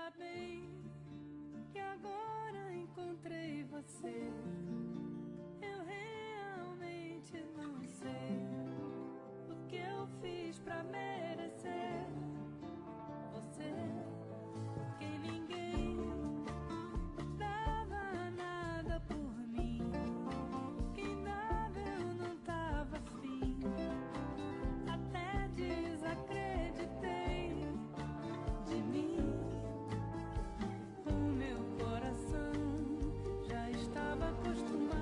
Ainda bem que agora encontrei você. Eu realmente não sei o que eu fiz pra merecer você. Que ninguém dava nada por mim. Quem dava eu não tava afim. Até desacreditei de mim. O meu coração já estava acostumado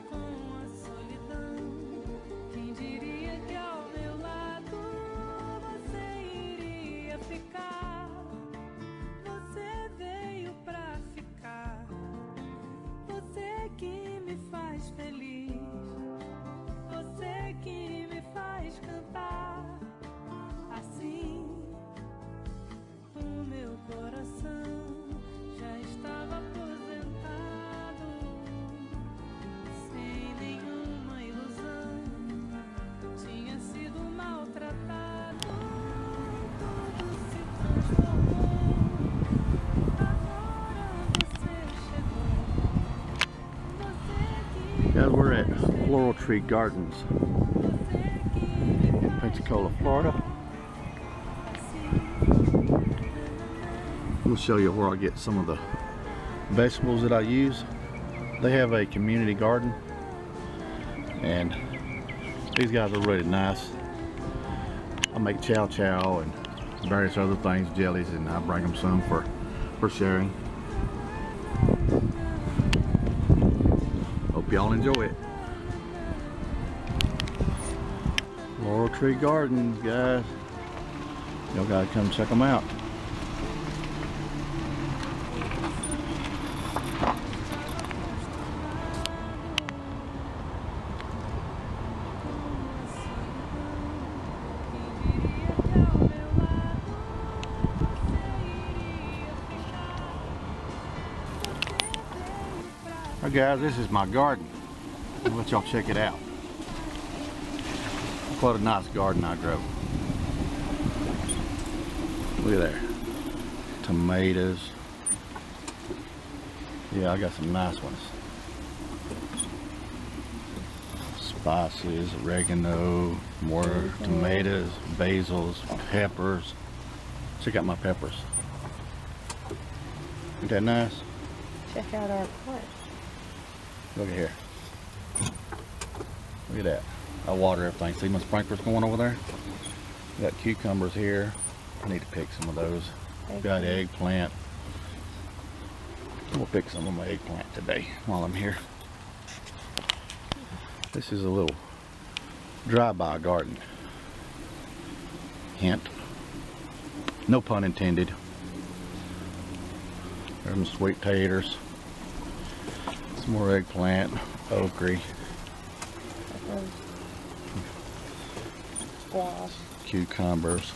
com a solidão. Quem diria que ao meu lado você iria ficar? Você veio pra ficar. Você que me faz feliz. Você que me faz cantar assim. O meu coração já estava aposentado, sem nenhuma ilusão. Tinha sido maltratado, tudo se transformou. Agora você chegou. Você que Guys, we're at Floral Tree Gardens in Pensacola, Florida. I'm going to show you where I get some of the vegetables that I use. They have a community garden, and these guys are really nice. I make Chow Chow and various other things, jellies, and I bring them some for sharing. Hope y'all enjoy it. Floral Tree Gardens, guys. Y'all gotta come check them out. Alright guys, this is my garden. I'll let y'all check it out. What a nice garden I grow. Look at there. Tomatoes. Yeah, I got some nice ones. Spices, oregano, more tomatoes, basils, peppers. Check out my peppers. Ain't that nice? Check out our plant. Look at here. Look at that. I water everything. See my sprinklers going over there? Got cucumbers here. I need to pick some of those. Got eggplant. We'll pick some of my eggplant today while I'm here. This is a little drive-by garden. Hint. No pun intended. There's some sweet taters. Some more eggplant, okra, Squash. cucumbers.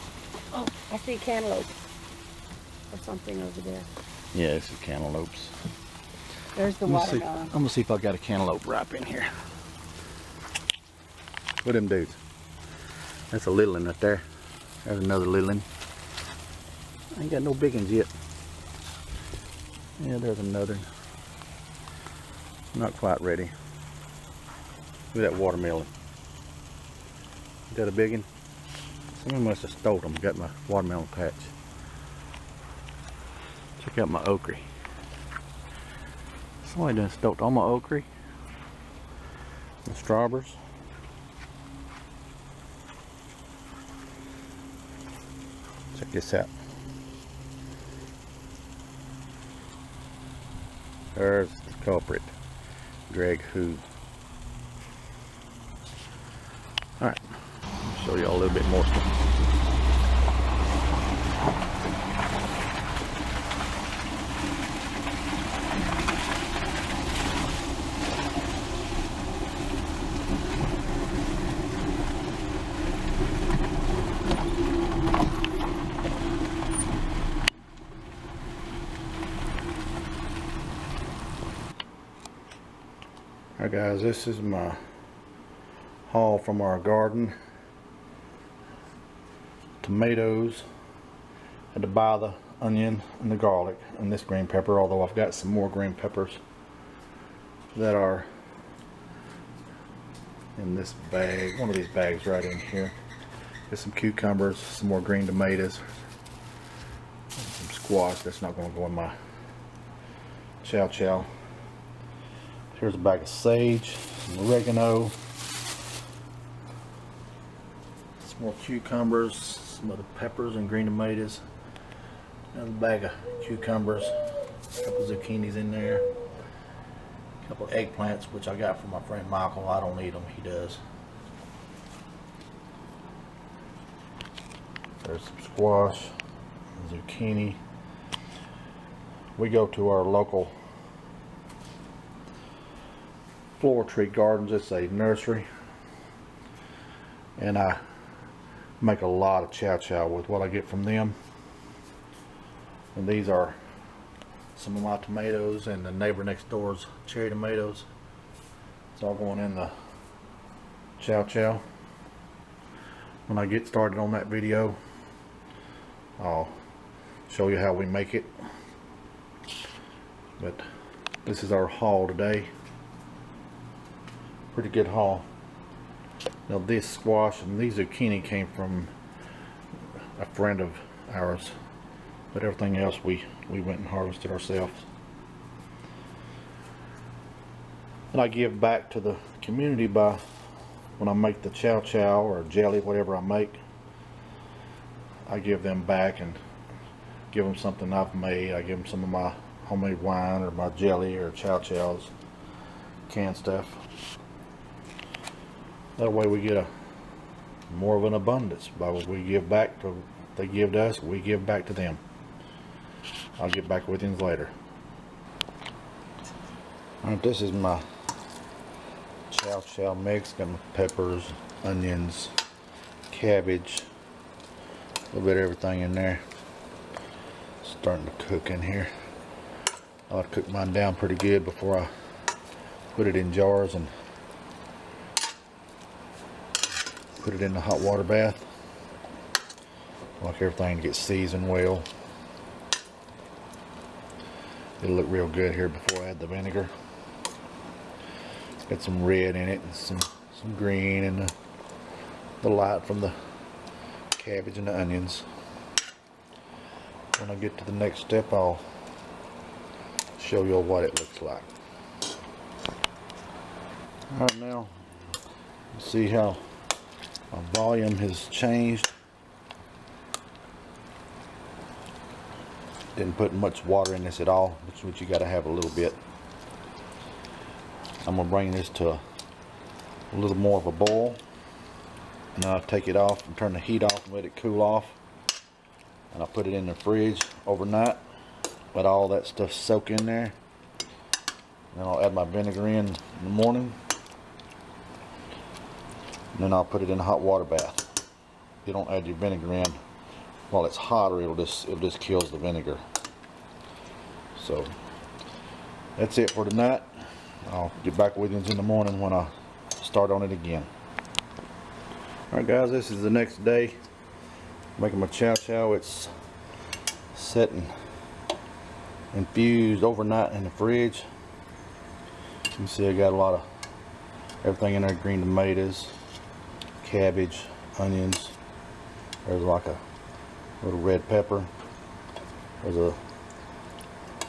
Oh, I see cantaloupe or something over there. Yeah, this is cantaloupes. There's the watermelon. I'm gonna see if I got a cantaloupe ripe in here. Look at them dudes. That's a little one right there. There's another little one. I ain't got no big ones yet. Yeah, there's another. Not quite ready. Look at that watermelon. Is that a big one? Someone must have stole them. Got my watermelon patch. Check out my okra. Somebody done stole all my okra. The strawberries. Check this out. There's the culprit. Greg who. Alright, I'll show you all a little bit more stuff. Alright guys, this is my haul from our garden. tomatoes. Had to buy the onion and the garlic and this green pepper, although I've got some more green peppers that are in this bag, one of these bags right in here. There's some cucumbers, some more green tomatoes, and some squash. That's not going to go in my chow chow. Here's a bag of sage, some oregano, some more cucumbers, some other peppers and green tomatoes, another bag of cucumbers, a couple zucchinis in there, a couple eggplants, which I got from my friend Michael. I don't need them, he does. There's some squash, zucchini. We go to our local Floral Tree Gardens. It's a nursery, and I make a lot of chow chow with what I get from them. And these are some of my tomatoes and the neighbor next door's cherry tomatoes. It's all going in the chow chow. When I get started on that video, I'll show you how we make it. But this is our haul today. Pretty good haul. Now this squash and these zucchini came from a friend of ours, but everything else we went and harvested ourselves. And I give back to the community by, when I make the chow chow or jelly, whatever I make, I give them back and give them something I've made. I give them some of my homemade wine or my jelly or chow chows, canned stuff. That way we get a more of an abundance. By what we give back to, they give to us, we give back to them. I'll get back with you later. Alright, this is my chow chow mix. Got my peppers, onions, cabbage, a little bit of everything in there. Starting to cook in here. I like to cook mine down pretty good before I put it in jars and put it in the hot water bath. I like everything to get seasoned well. It'll look real good here before I add the vinegar. It's got some red in it and some green and the light from the cabbage and the onions. When I get to the next step, I'll show you what it looks like. Alright, now see how my volume has changed. Didn't put much water in this at all, which you got to have a little bit. I'm gonna bring this to a little more of a boil, and I'll take it off and turn the heat off and let it cool off, and I'll put it in the fridge overnight, let all that stuff soak in there. Then I'll add my vinegar in the morning, and then I'll put it in a hot water bath. You don't add your vinegar in while it's hot, or it just kills the vinegar. So that's it for tonight. I'll get back with you in the morning when I start on it again. Alright guys, this is the next day. Making my chow chow. It's set and infused overnight in the fridge. You can see I got a lot of everything in there. Green tomatoes, cabbage, onions. There's like a little red pepper. There's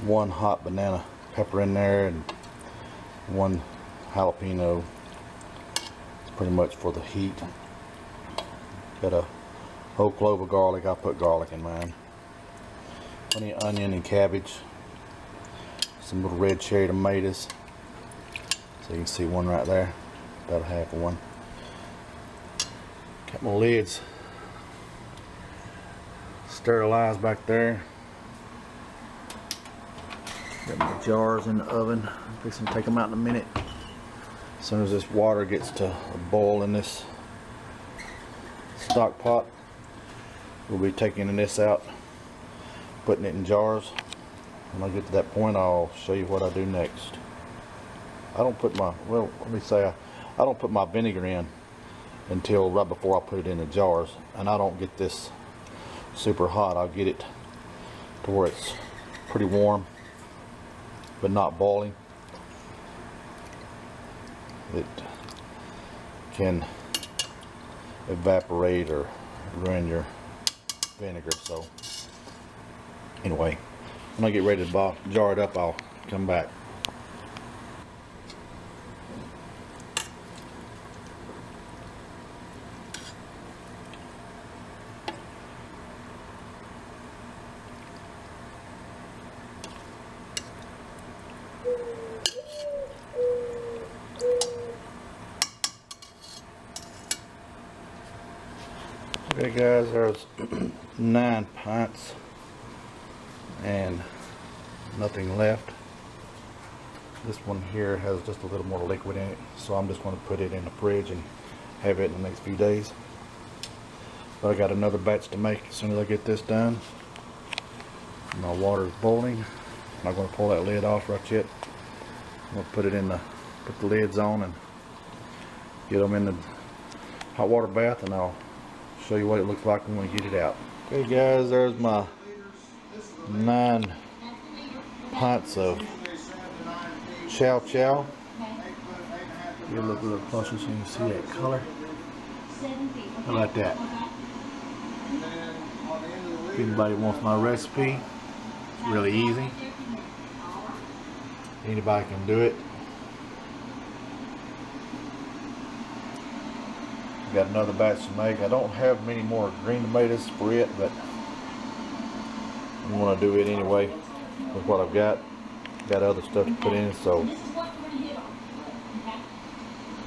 one hot banana pepper in there and one jalapeno. It's pretty much for the heat. Got a whole clove of garlic. I put garlic in mine. Plenty of onion and cabbage. Some little red cherry tomatoes. So you can see one right there. About half of one. Got my lids sterilized back there. Got my jars in the oven. I'm fixing to take them out in a minute. As soon as this water gets to a boil in this stock pot, we'll be taking this out, putting it in jars. When I get to that point, I'll show you what I do next. I don't put my, well, let me say, I don't put my vinegar in until right before I put it in the jars, and I don't get this super hot. I'll get it to where it's pretty warm but not boiling. It can evaporate or ruin your vinegar. So anyway, when I get ready to jar it up, I'll come back. Okay guys, there's 9 pints and nothing left. This one here has just a little more liquid in it, so I'm just going to put it in the fridge and have it in the next few days. But I got another batch to make as soon as I get this done. My water is boiling. I'm not going to pull that lid off right yet. I'm going to put it in the, put the lids on and get them in the hot water bath, and I'll show you what it looks like when we get it out. Okay guys, there's my 9 pints of Chow Chow. Here, look a little closer so you can see that color. How about that? If anybody wants my recipe, it's really easy. Anybody can do it. Got another batch to make. I don't have many more green tomatoes for it, but I want to do it anyway with what I've got. Got other stuff to put in, so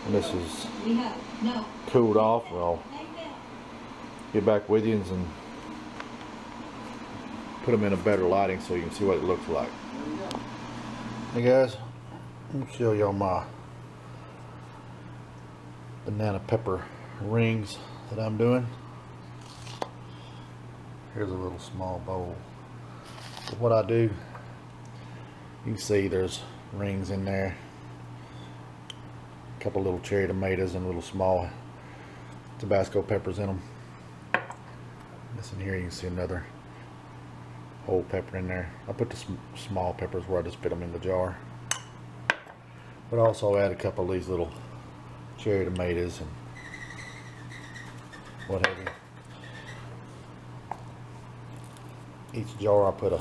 when this is cooled off, I'll get back with you and put them in a better lighting so you can see what it looks like. Hey guys, let me show y'all my banana pepper rings that I'm doing. Here's a little small bowl. So what I do, you can see there's rings in there, a couple little cherry tomatoes and little small Tabasco peppers in them. This in here you can see another whole pepper in there. I put the small peppers where I just fit them in the jar, but also add a couple of these little cherry tomatoes and what have you. Each jar I put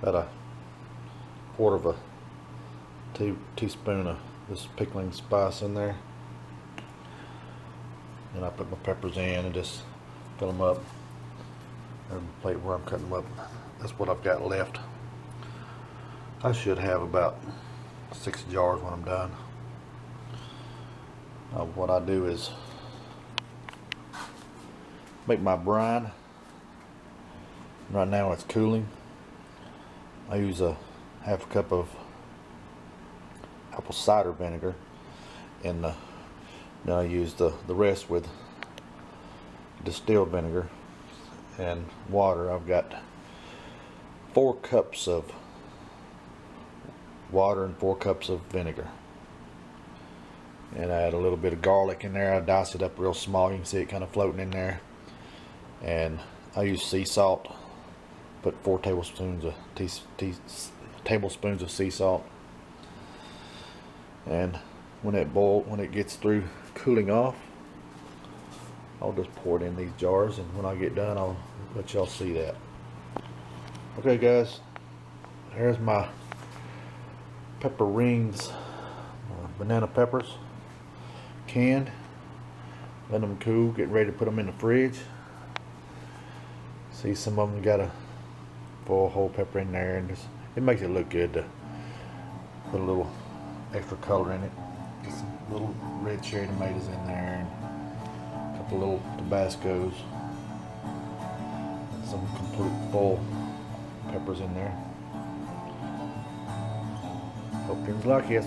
about a quarter of a teaspoon of this pickling spice in there, and I put my peppers in and just fill them up and the plate where I'm cutting them up. That's what I've got left. I should have about 6 jars when I'm done. What I do is make my brine. Right now it's cooling. I use a half a cup of apple cider vinegar, and then I use the rest with distilled vinegar and water. I've got 4 cups of water and 4 cups of vinegar. And I add a little bit of garlic in there. I dice it up real small. You can see it kind of floating in there. And I use sea salt. Put 4 tablespoons of sea salt. And when it gets through cooling off, I'll just pour it in these jars, and when I get done I'll let y'all see that. Okay guys, here's my pepper rings, banana peppers, canned. Let them cool, get ready to put them in the fridge. See, some of them got a full whole pepper in there, and it makes it look good to put a little extra color in it. Get some little red cherry tomatoes in there, and a couple little Tabascos, and some complete full peppers in there. Hope things like this.